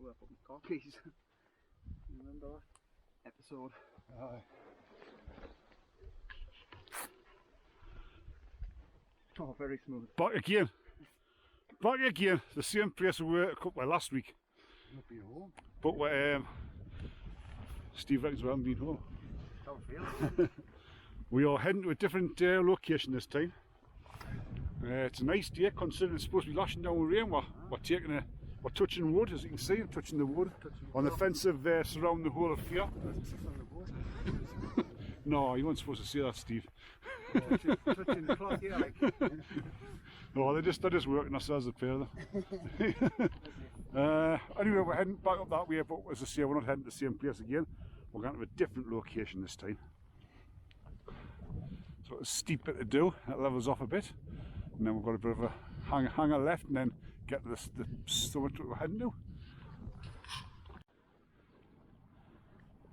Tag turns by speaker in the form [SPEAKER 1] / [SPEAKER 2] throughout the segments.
[SPEAKER 1] where I put my car keys. Remember that episode?
[SPEAKER 2] Aye.
[SPEAKER 1] Oh, very smooth.
[SPEAKER 2] Back again. Back again. The same place we were a couple last week.
[SPEAKER 1] Not been home.
[SPEAKER 2] But Steve reckons we haven't been home.
[SPEAKER 1] How it feels.
[SPEAKER 2] We are heading to a different location this time. It's a nice day considering it's supposed to be lashing down with rain. We're touching wood, as you can see. I'm touching the wood on the fence surrounding the whole of here. No, you weren't supposed to say that, Steve.
[SPEAKER 1] Touching the cloth here, like.
[SPEAKER 2] No, they're just working ourselves a pair of them. Anyway, we're heading back up that way, but as I say, we're not heading to the same place again. We're going to a different location this time. So it's a steep bit to do, that levels off a bit. And then we've got a bit of a hanger left and then get to the summit that we're heading to.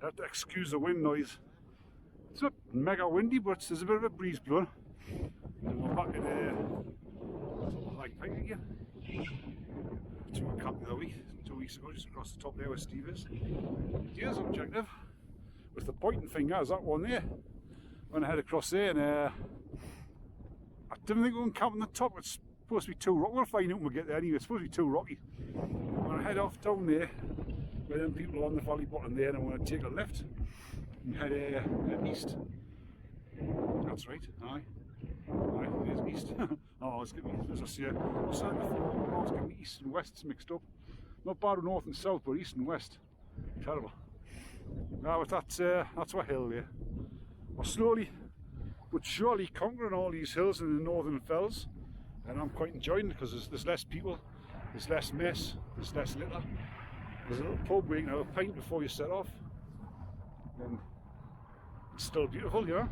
[SPEAKER 2] You have to excuse the wind noise. It's not mega windy, but there's a bit of a breeze blowing. And we're back at High Pike again. To a camp the other week, 2 weeks ago, just across the top there where Steve is. Here's objective, with the pointing finger, is that one there. Went ahead across there and I didn't think we would camp on the top. It's supposed to be too rocky. We'll find out when we get there anyway. It's supposed to be too rocky. I'm going to head off down there where them people are on the valley bottom there, and I'm going to take a left and head east. That's right, aye. Aye, there's east. Oh, it's getting, as I say, I was saying before, I was getting east and west mixed up. Not bad with north and south, but east and west. Terrible. Now, that's our hill there. We're slowly but surely conquering all these hills in the northern fells, and I'm quite enjoying it because there's less people, there's less mess, there's less litter. There's a little pub where you can have a pint before you set off, and it's still beautiful, you know.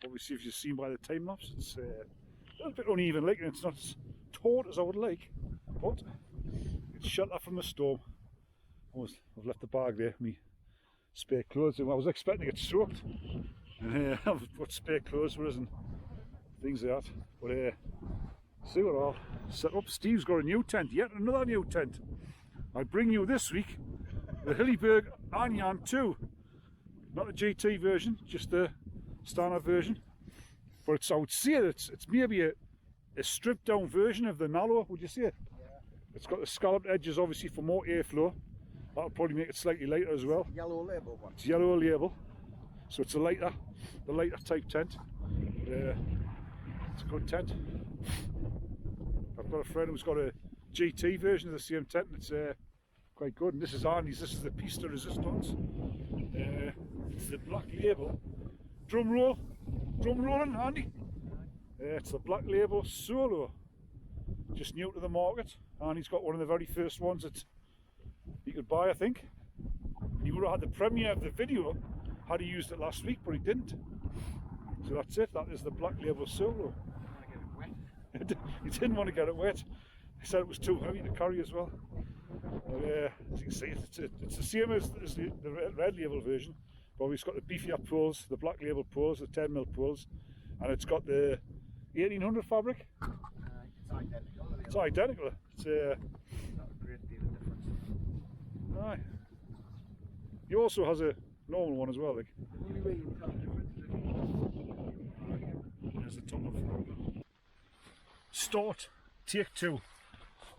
[SPEAKER 2] Obviously, if you've seen by the time lapse, it's a little bit uneven, like, and it's not as taut as I would like, but it's shelter from the storm. I've left the bag there, my spare clothes. I was expecting it soaked, and I've put spare clothes for us and things like that. But see what I'll set up. Steve's got a new tent, yet another new tent. I bring you this week the Hillyberg Anyan 2, not the GT version, just the standard version, but it's, I would say it's maybe a stripped down version of the Nallo, would you say? Yeah. It's got the scalloped edges obviously for more airflow. That'll probably make it slightly lighter as well.
[SPEAKER 1] Yellow label one.
[SPEAKER 2] It's yellow label, so it's the lighter type tent. It's a good tent. I've got a friend who's got a GT version of the same tent, and it's quite good. And this is Andy's, this is the Pista Resistance. It's the black label. Drum rolling, Andy. It's the black label Solo, just new to the market, and he's got one of the very first ones that you could buy, I think. He would have had the premiere of the video had he used it last week, but he didn't. So that's it. That is the black label Solo. He didn't want to get it wet. He said it was too heavy to carry as well. But, as you can see, it's the same as the red label version. But it's got the beefier poles, the black label poles, the 10mm poles, and it's got the 1800 fabric. It's identical. It's
[SPEAKER 1] not a great deal of difference.
[SPEAKER 2] Aye. He also has a normal one as well, like.
[SPEAKER 1] The only way you can tell the difference.
[SPEAKER 2] There's the top of start. Take two.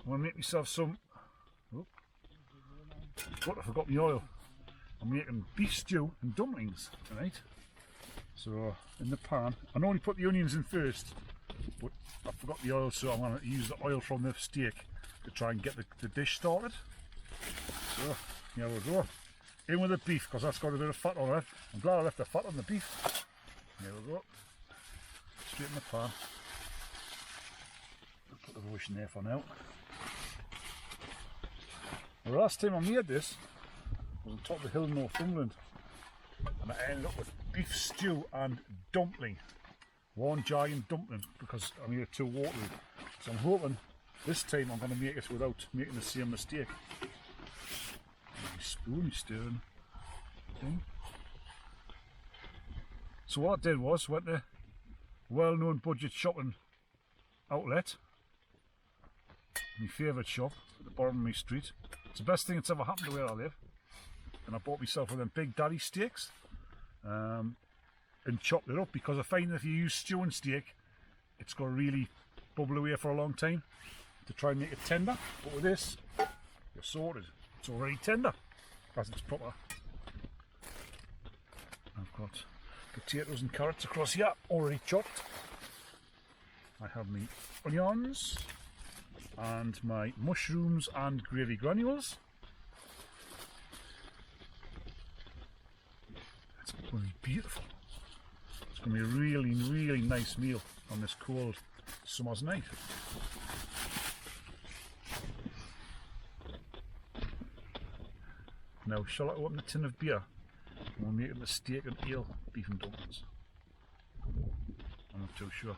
[SPEAKER 2] I'm gonna make myself some. Oh, what? I forgot the oil. I'm making beef stew and dumplings tonight. So in the pan, I normally put the onions in first, but I forgot the oil, so I'm going to use the oil from the steak to try and get the dish started. So here we go. In with the beef, because that's got a bit of fat on it. I'm glad I left the fat on the beef. There we go. Straight in the pan. I'll put the rubbish in there for now. The last time I made this was on top of the hill in Northumberland, and I ended up with beef stew and dumpling, one giant dumpling, because I made it too watery. So I'm hoping This time I'm going to make it without making the same mistake. My spoon stirring thing. So what I did was went to a well-known budget shopping outlet, my favourite shop at the bottom of my street. It's the best thing that's ever happened to where I live. And I bought myself one of them big daddy steaks and chopped it up, because I find that if you use stewing steak, it's got to really bubble away for a long time to try and make it tender. But with this, you're sorted. It's already tender as it's proper. I've got potatoes and carrots across here already chopped. I have my onions and my mushrooms and gravy granules. It's going to be beautiful. It's going to be a really, really nice meal on this cold summer's night. Now, shall I open a tin of beer? We'll make it the steak and ale beef and dumplings. I'm not too sure.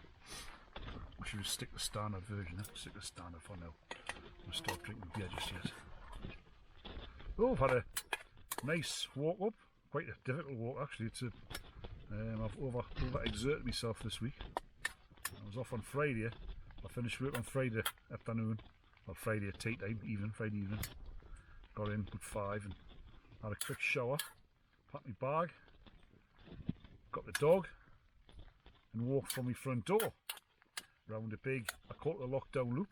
[SPEAKER 2] I should just stick the standard version. Stick the standard for now. I'll start drinking beer just yet. Oh, I've had a nice walk up. Quite a difficult walk actually. It's a, I've over exerted myself this week. I was off on Friday. I finished work on Friday afternoon, or Friday tea time, Friday evening. Got in at 5 and had a quick shower, packed my bag, got the dog, and walked from my front door round a big, I call it a lockdown loop.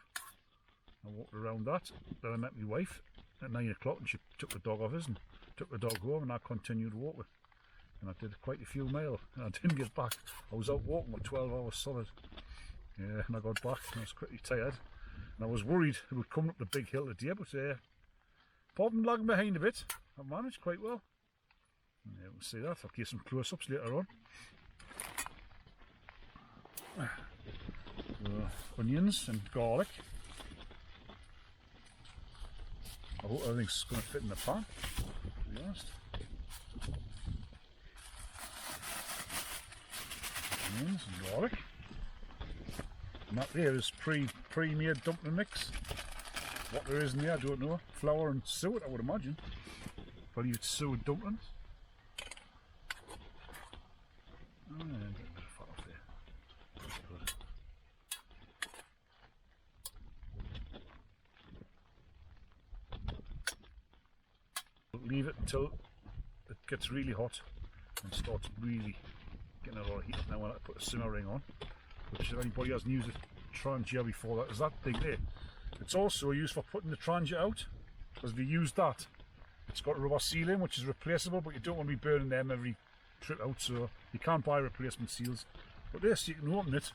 [SPEAKER 2] I walked around that. Then I met my wife at 9 o'clock, and she took the dog off us and took the dog home, and I continued walking. And I did quite a few miles, and I didn't get back. I was out walking for 12 hours solid. Yeah, and I got back and I was pretty tired. And I was worried it would come up the big hill today, but apart from lagging behind a bit, I managed quite well. Yeah, we'll see that. I'll give some close-ups later on. Onions and garlic. I hope everything's going to fit in the pan, to be honest. Onions and garlic. And that there is pre-made dumpling mix. What there is in there, I don't know. Flour and suet, I would imagine. Probably it's suet dumplings. Oh, yeah, a bit of fat off there. Good. Leave it until it gets really hot and starts really getting a lot of heat. Now when I put a simmer ring on, which if anybody hasn't used a Trangia before, that is that thing there. It's also used for putting the Trangia out, because if you use that, it's got a rubber sealing which is replaceable, but you don't want to be burning them every trip out, so you can't buy replacement seals. But this, you can open it,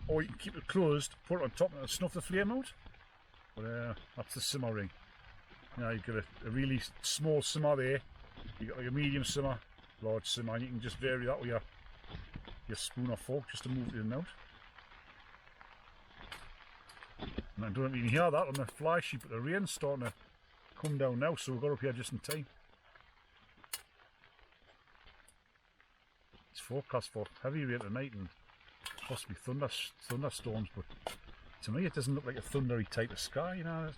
[SPEAKER 2] or you can keep it closed, put it on top and snuff the flame out. But that's the simmer ring. Now you've got a really small simmer there, you've got like a medium simmer, large simmer, and you can just vary that with your spoon or fork just to move it in and out. And I don't know if you can hear that on the fly sheet, but the rain's starting to come down now, so we got up here just in time. It's forecast for heavy rain tonight and possibly thunderstorms, but to me it doesn't look like a thundery type of sky, you know.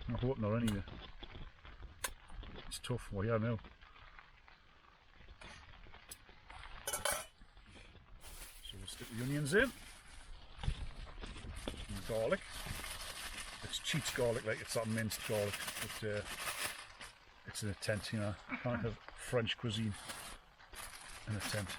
[SPEAKER 2] I'm hoping there anyway. It's tough, well yeah, now. So we'll stick the onions in. And garlic. It's cheats garlic, like it's that minced garlic, but it's in a tent, you know. Kind of French cuisine in a tent.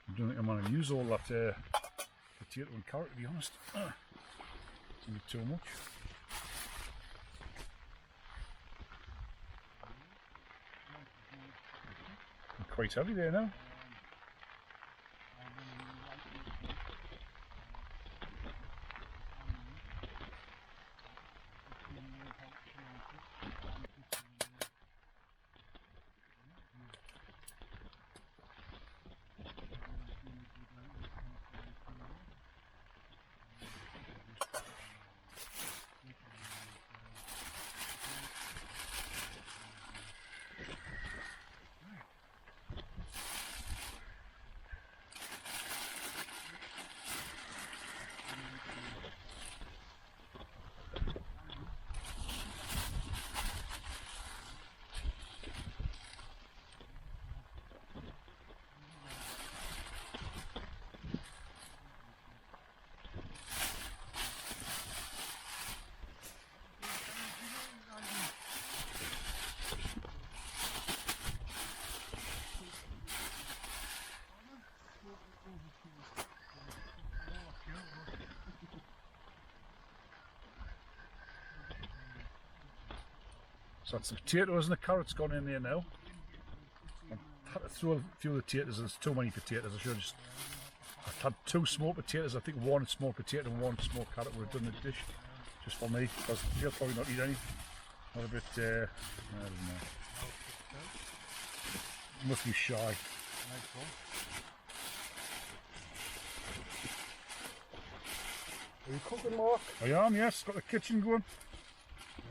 [SPEAKER 2] I don't think I'm going to use all that potato and carrot, to be honest. It's going to be too much. quite heavy there now. So that's the potatoes and the carrots gone in there now. I had to throw a few of the potatoes, there's too many potatoes. I've had 2 smoked potatoes, I think 1 smoked potato and 1 smoked carrot would have done the dish, just for me, because he'll probably not eat any. Not a bit, I don't know. Must be shy.
[SPEAKER 1] Are you cooking, Mark?
[SPEAKER 2] I am, yes, got the kitchen going.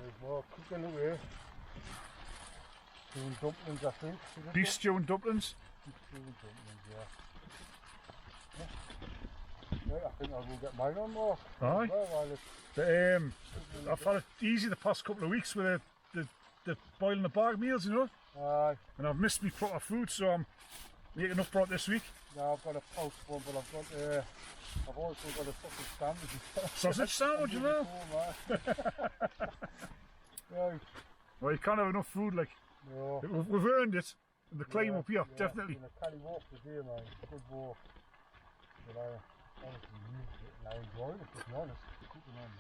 [SPEAKER 1] There's Mark cooking away. Doing dumplings, I think.
[SPEAKER 2] Beef stew and dumplings.
[SPEAKER 1] Beef stew and dumplings, yeah. Yeah, I think I'll go get mine on, Mark.
[SPEAKER 2] Aye.
[SPEAKER 1] Well,
[SPEAKER 2] I've had it easy the past couple of weeks with the boiling the bag meals, you know.
[SPEAKER 1] aye.
[SPEAKER 2] And I've missed me proper food, so I'm making up for it this week.
[SPEAKER 1] Now I've got a post one, but I've also got a sausage sandwich.
[SPEAKER 2] Sausage sandwich, you know.
[SPEAKER 1] Right.
[SPEAKER 2] Well, you can't have enough food, like.
[SPEAKER 1] No.
[SPEAKER 2] We've earned it. And the climb up here, definitely.
[SPEAKER 1] It's been a carry walk today, man. Good walk. But I honestly used it and I enjoyed it, to be honest. Cooking on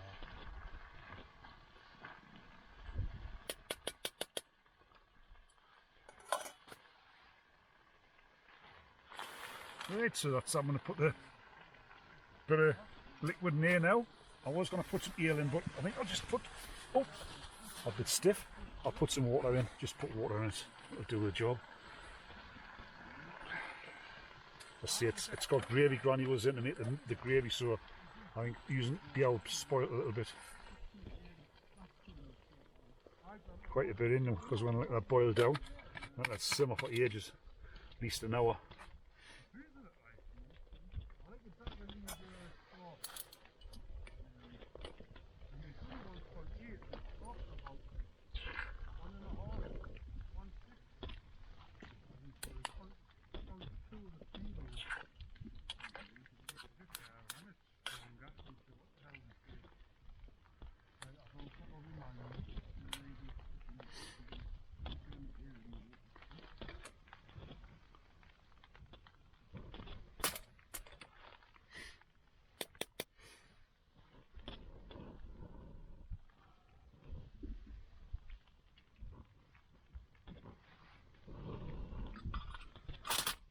[SPEAKER 1] now.
[SPEAKER 2] Right, so that's, I'm going to put the bit of liquid in here now. I was going to put some eel in, but I think I'll just put, oh, a bit stiff. I'll put some water in, just put water in it, it'll do the job. I see it's got gravy granules in to make the gravy, so I think be able to spoil it a little bit. Quite a bit in them, because when I let that boil down, let that simmer for ages, at least an hour.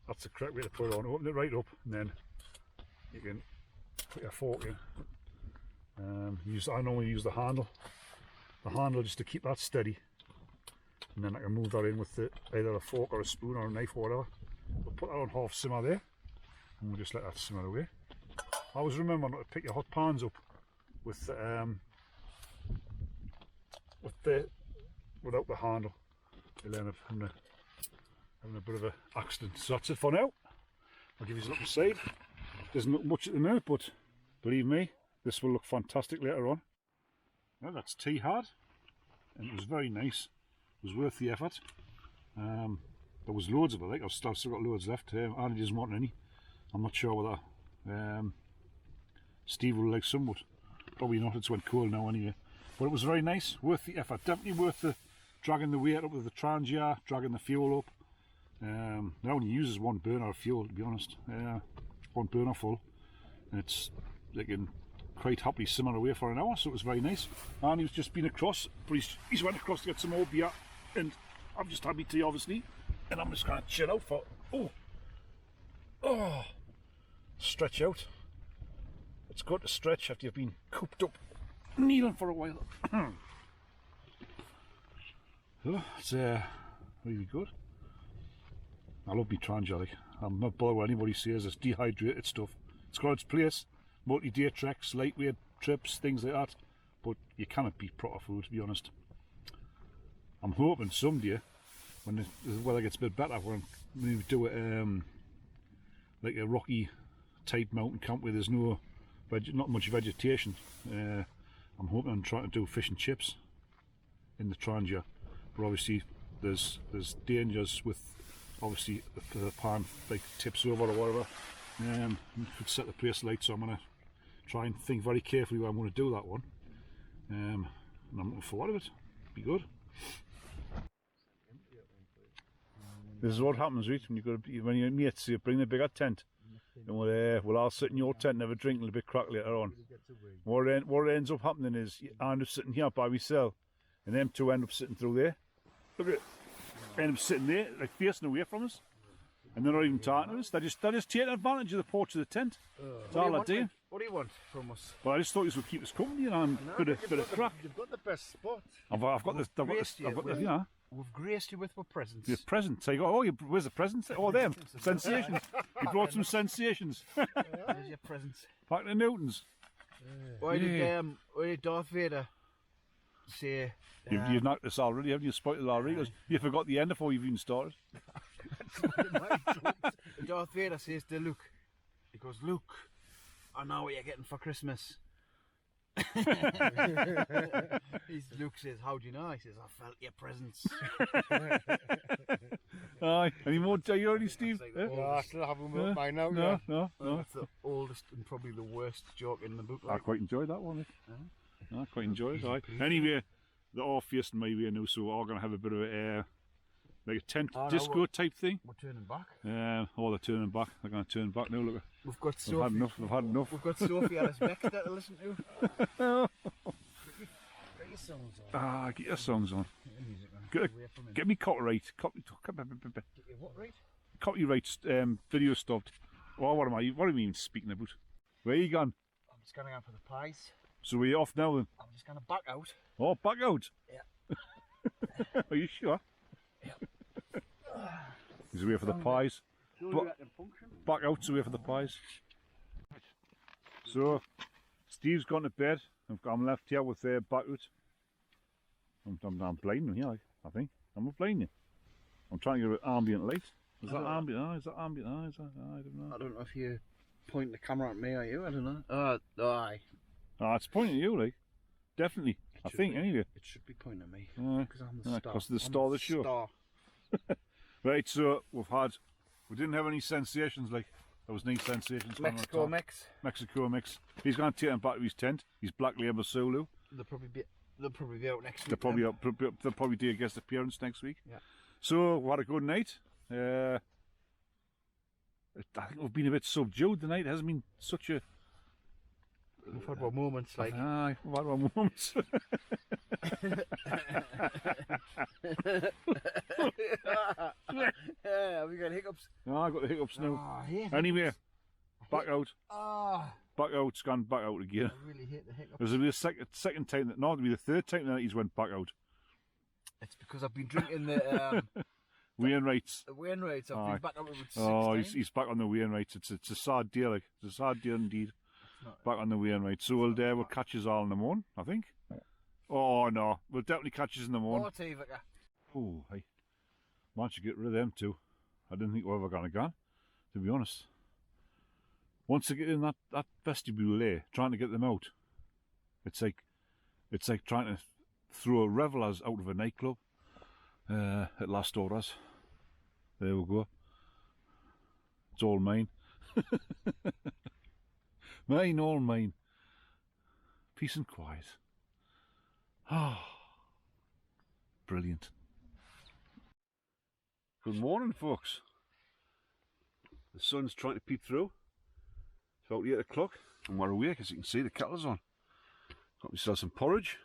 [SPEAKER 2] That's the correct way to put it on. Open it right up, and then you can put your fork in. I normally use the handle just to keep that steady, and then I can move that in with either a fork or a spoon or a knife or whatever. We'll put that on half simmer there, and we'll just let that simmer away. Always remember not to pick your hot pans up without the handle. You'll end up having a bit of an accident. So that's it for now. I'll give you a look inside. Doesn't look much at the minute, but believe me, this will look fantastic later on. Well, that's tea hard, and it was very nice. It was worth the effort. There was loads of it, like I've still got loads left. Andy doesn't want any. I'm not sure whether Steve will like some, but probably not. It's went cold now anyway. But it was very nice, worth the effort. Definitely worth the dragging the weight up with the Trangia, dragging the fuel up. It only uses 1 burner of fuel, to be honest. 1 burner full, and it's they can quite happily simmer away for an hour, so it was very nice. And he's just been across, but he's went across to get some more beer, and I've just had me tea, obviously. and I'm just going to chill out for, stretch out. It's good to stretch after you've been cooped up kneeling for a while. So, it's really good. I love my Trangia, like. I'm not bothered what anybody says, it's dehydrated stuff. It's got its place, multi-day treks, lightweight trips, things like that, but you cannot beat proper food, to be honest. I'm hoping someday, when the weather gets a bit better, when we do it like a rocky type mountain camp where there's not much vegetation, I'm hoping I'm trying to do fish and chips in the Trangia, but obviously there's dangers with obviously the pan like tips over or whatever, and could set the place light, so I'm going to try and think very carefully where I'm going to do that one, and I'm looking forward to it. Be good. This is what happens, right? When your mates say bring the bigger tent, and we'll all sit in your tent and have a drink and a bit crack later on. What ends up happening is I end up sitting here by myself, and them two end up sitting through there. Look at it. End up sitting there, like facing away from us, and they're not even talking to us. They're just taking advantage of the porch of the tent. That's all they're doing.
[SPEAKER 3] What do you want from us?
[SPEAKER 2] Well, I just thought this would keep us company, and bit of crack.
[SPEAKER 3] You've got the best spot.
[SPEAKER 2] I've got this, you know.
[SPEAKER 3] We've graced you with our presents.
[SPEAKER 2] Your presents. So you go, where's the presents? Oh, them. Sensations. You brought some sensations.
[SPEAKER 3] There's your presents.
[SPEAKER 2] Back to Newton's.
[SPEAKER 3] Why did Darth Vader say...
[SPEAKER 2] You've knocked this already, haven't you? Spoiled it already. You forgot the end before you've even started.
[SPEAKER 3] Darth Vader says to Luke, he goes, Luke, I know what you're getting for Christmas. Luke says, how do you know? He says, I felt your presence.
[SPEAKER 2] Aye. Any more already, Steve?
[SPEAKER 3] Like
[SPEAKER 1] I still haven't moved mine out.
[SPEAKER 2] No.
[SPEAKER 3] That's the oldest and probably the worst joke in the book.
[SPEAKER 2] I quite enjoyed that one. I quite enjoyed it. Aye. Anyway, they're all facing my way now, so we're all going to have a bit of a like a tent disco type thing.
[SPEAKER 3] We're turning back.
[SPEAKER 2] They're turning back. They're going to turn back now. Look,
[SPEAKER 3] we've got Sophie.
[SPEAKER 2] We've had enough.
[SPEAKER 3] We've got Sophie Alice Beckett to listen to. Get your songs on.
[SPEAKER 2] Get your songs on. Get me copyright. Get your what right? Copyright video stopped. Oh, what am I even speaking about? Where are you gone?
[SPEAKER 3] I'm just going to go for the pies.
[SPEAKER 2] So we're off now then?
[SPEAKER 3] I'm just going to back out.
[SPEAKER 2] Oh, back out?
[SPEAKER 3] Yeah.
[SPEAKER 2] Are you sure?
[SPEAKER 3] Yeah.
[SPEAKER 2] He's away for the pies. Back out, so away for the pies. So, Steve's gone to bed. I'm left here with back out. I'm blinding him here, I think. I'm not blinding you. I'm trying to get an ambient light. Is that ambient? Is that ambient? I don't know.
[SPEAKER 3] I don't know if you're pointing the camera at me, are you? I don't know. Aye.
[SPEAKER 2] It's pointing at you, like. Definitely. I think, anyway.
[SPEAKER 3] It should be pointing at me.
[SPEAKER 2] Because
[SPEAKER 3] I'm the star.
[SPEAKER 2] Because the star of the show. Right, so we didn't have any sensations, like, there was no sensations.
[SPEAKER 3] Mexico mix.
[SPEAKER 2] He's going to take him back to his tent. He's Black Label Solo.
[SPEAKER 3] They'll probably be out next week.
[SPEAKER 2] They'll probably do a guest appearance next week.
[SPEAKER 3] Yeah.
[SPEAKER 2] So, we had a good night. I think we've been a bit subdued tonight. It hasn't been such a...
[SPEAKER 3] We've had our moments, like...
[SPEAKER 2] Aye, we've had our moments.
[SPEAKER 3] Have you got hiccups?
[SPEAKER 2] No, I've got the hiccups now.
[SPEAKER 3] Oh,
[SPEAKER 2] Anyway, back out.
[SPEAKER 3] Oh,
[SPEAKER 2] Back out, it's gone back out again.
[SPEAKER 3] I really hate the hiccups.
[SPEAKER 2] This will be the second time, it'll be the third time that he's went back out.
[SPEAKER 3] It's because I've been drinking the...
[SPEAKER 2] Wainwrights.
[SPEAKER 3] The Wainwrights. I've been back on it with 6 times.
[SPEAKER 2] He's back on the Wainwrights. It's a sad day, like. It's a sad day indeed. Back on the Wainwrights. So we'll catch us all in the morning, I think. Oh no, we'll definitely catch us in the morning. Oh, hey. Managed to get rid of them too. I didn't think we were ever going to go, to be honest. Once they get in that vestibule there, trying to get them out, it's like trying to throw revellers out of a nightclub at Last Horas. There we go. It's all mine. Mine, all mine. Peace and quiet. Ah, brilliant. Good morning, folks. The sun's trying to peep through. It's about 8 o'clock and we're awake, as you can see. The kettle's on. Got myself some porridge.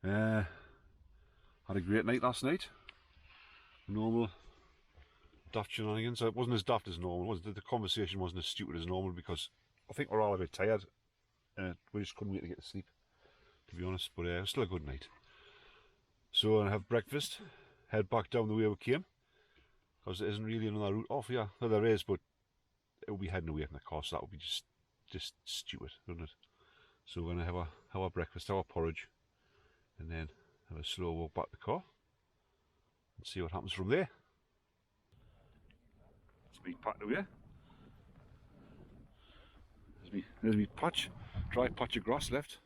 [SPEAKER 2] Had a great night last night. normal daft shenanigans. So it wasn't as daft as normal. The conversation wasn't as stupid as normal because I think we're all a bit tired. We just couldn't wait to get to sleep, to be honest. But it was still a good night. So I'm gonna have breakfast, head back down the way we came, because there isn't really another route off here. Well, there is, but it will be heading away from the car, so that would be just stupid, wouldn't it? So we're gonna have our breakfast, our porridge, and then have a slow walk back to the car and see what happens from there. That's me packed away. There's me patch, dry patch of grass left,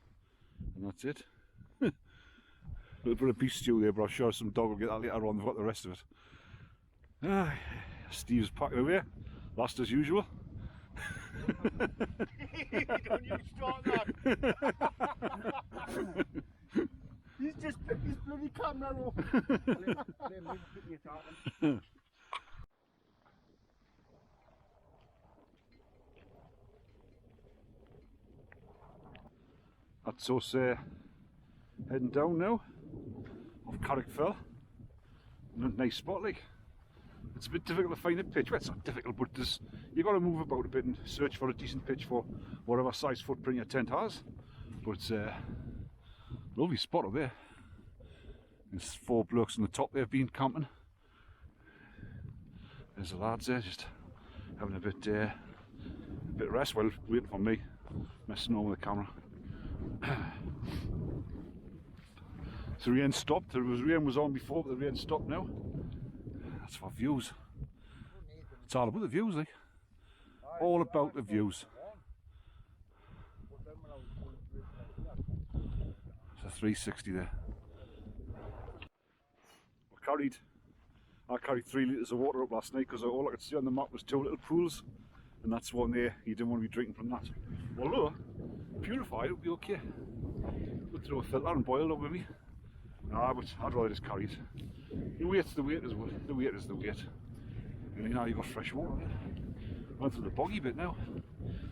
[SPEAKER 2] and that's it. A little bit of beef stew there, but I'm sure some dog will get that later on. They've got the rest of it. Steve's packed away, last as usual.
[SPEAKER 3] Don't you start that. He's just picked his bloody camera up.
[SPEAKER 2] That's us heading down now off Carrock Fell. Nice spot, like. It's a bit difficult to find a pitch. Well, it's not difficult, but you've got to move about a bit and search for a decent pitch for whatever size footprint your tent has. But it's a lovely spot up there. There's 4 blokes on the top there been camping. There's the lads there just having a bit of rest while waiting for me, messing on with the camera. So the rain stopped. The rain was on before, but the rain stopped now. That's for views. It's all about the views, like. All about the views. It's a 360 there. I carried 3 litres of water up last night because all I could see on the map was 2 little pools, and that's one there. You didn't want to be drinking from that. Although purified, it would be okay. Put through a filter and boil it with me. Nah, but I'd rather just carry it. The weight's the weight as well. The weight is the weight. And now you've got fresh water. Run through the boggy bit now.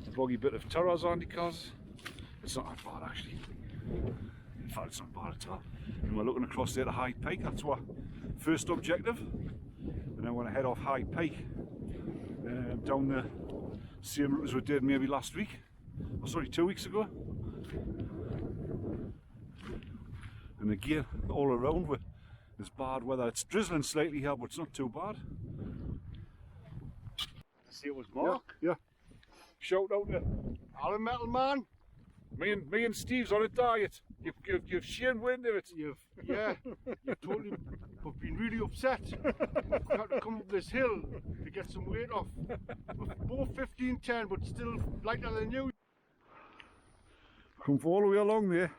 [SPEAKER 2] The boggy bit of Terra's Andy cars. It's not that bad actually. In fact, it's not bad at all. And we're looking across there to High Pike. That's our first objective. And then we're going to head off High Pike down the same route as we did maybe last week. Oh, sorry, 2 weeks ago. And again, all around with this bad weather. It's drizzling slightly here, but it's not too bad.
[SPEAKER 3] See, it was Mark.
[SPEAKER 2] Yeah. Shout out to
[SPEAKER 3] Alan Metal Man.
[SPEAKER 2] me and Steve's on a diet. You've Shane wind of it.
[SPEAKER 3] You've totally have been really upset. We had to come up this hill to get some weight off. We're both 15-10, but still lighter than you.
[SPEAKER 2] Come all the way along there,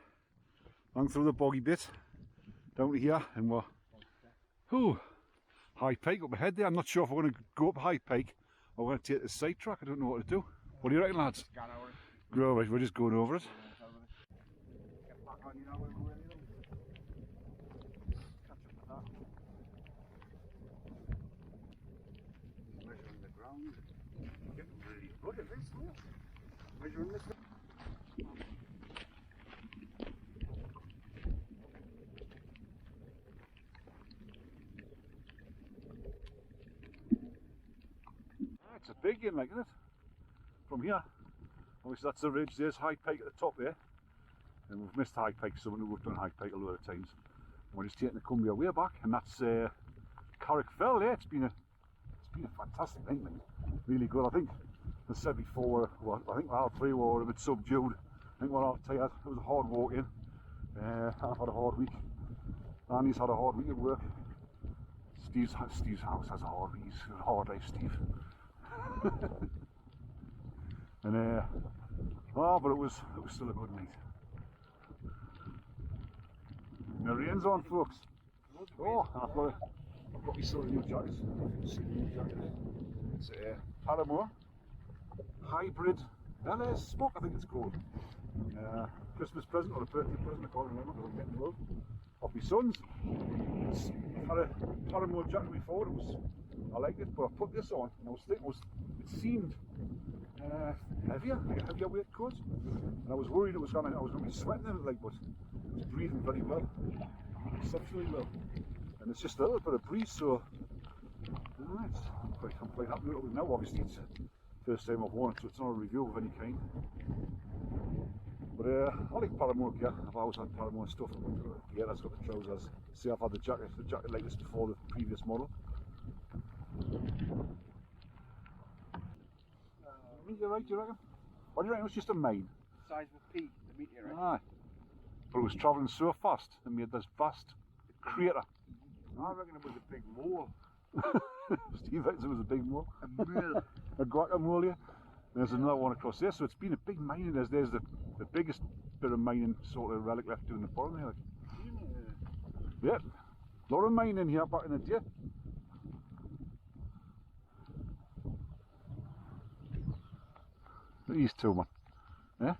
[SPEAKER 2] along through the boggy bit, down to here, and we're High Pike up ahead there. I'm not sure if we're going to go up High Pike or we're going to take the side track. I don't know what to do. What do you reckon, lads? Right, we're just going over it.
[SPEAKER 3] Measuring the ground. Getting really good at this, yeah. Measuring this.
[SPEAKER 2] It's a big one, like, isn't it? From here. Obviously that's the ridge, there's High Pike at the top there. And we've missed High Pike, so we've done High Pike a load of times. And we're just taking the Cumbria way back, and that's Carrock Fell there. It's been a fantastic night, like, really good. I think, as I said before, I think all 3 were a bit subdued. I think we're all tired. It was a hard walk in. I've had a hard week. Andy's had a hard week at work. Steve's house has a hard week. He's got a hard life, Steve. And but it was still a good night. And the rain's on, folks. Oh, I've got me sort of new jackets. It's a Paramore hybrid LS Spock, I think it's called. Christmas present or a birthday present, I can't remember because I'm getting old. Off my son's. I've had a Paramore jacket before. I liked it, but I put this on and I was thinking it seemed heavier, like a heavier weight coat, and I was worried I was going to be sweating in it, like, but it was breathing very well, exceptionally well, and it's just a little bit of breeze, so Right, I'm quite happy with it now. Obviously, it's the first time I've worn it, so it's not a review of any kind. But I like Paramour gear. I've always had Paramour stuff. Yeah, that's got the trousers. See, I've had the jacket like this before, the previous model. Meteorite, do you reckon? What do you reckon? It was just a mine.
[SPEAKER 3] Size of a pea, the meteorite.
[SPEAKER 2] Aye. But it was travelling so fast and made this vast crater.
[SPEAKER 3] I reckon it was a big mole.
[SPEAKER 2] Steve reckons it was a big mole.
[SPEAKER 3] A mole.
[SPEAKER 2] A guacamole. And there's another one across there, so it's been a big mining. There's the biggest bit of mining sort of relic left doing the bottom there. Like. Yeah, a lot of mining here back in the day. These two, man. Yeah?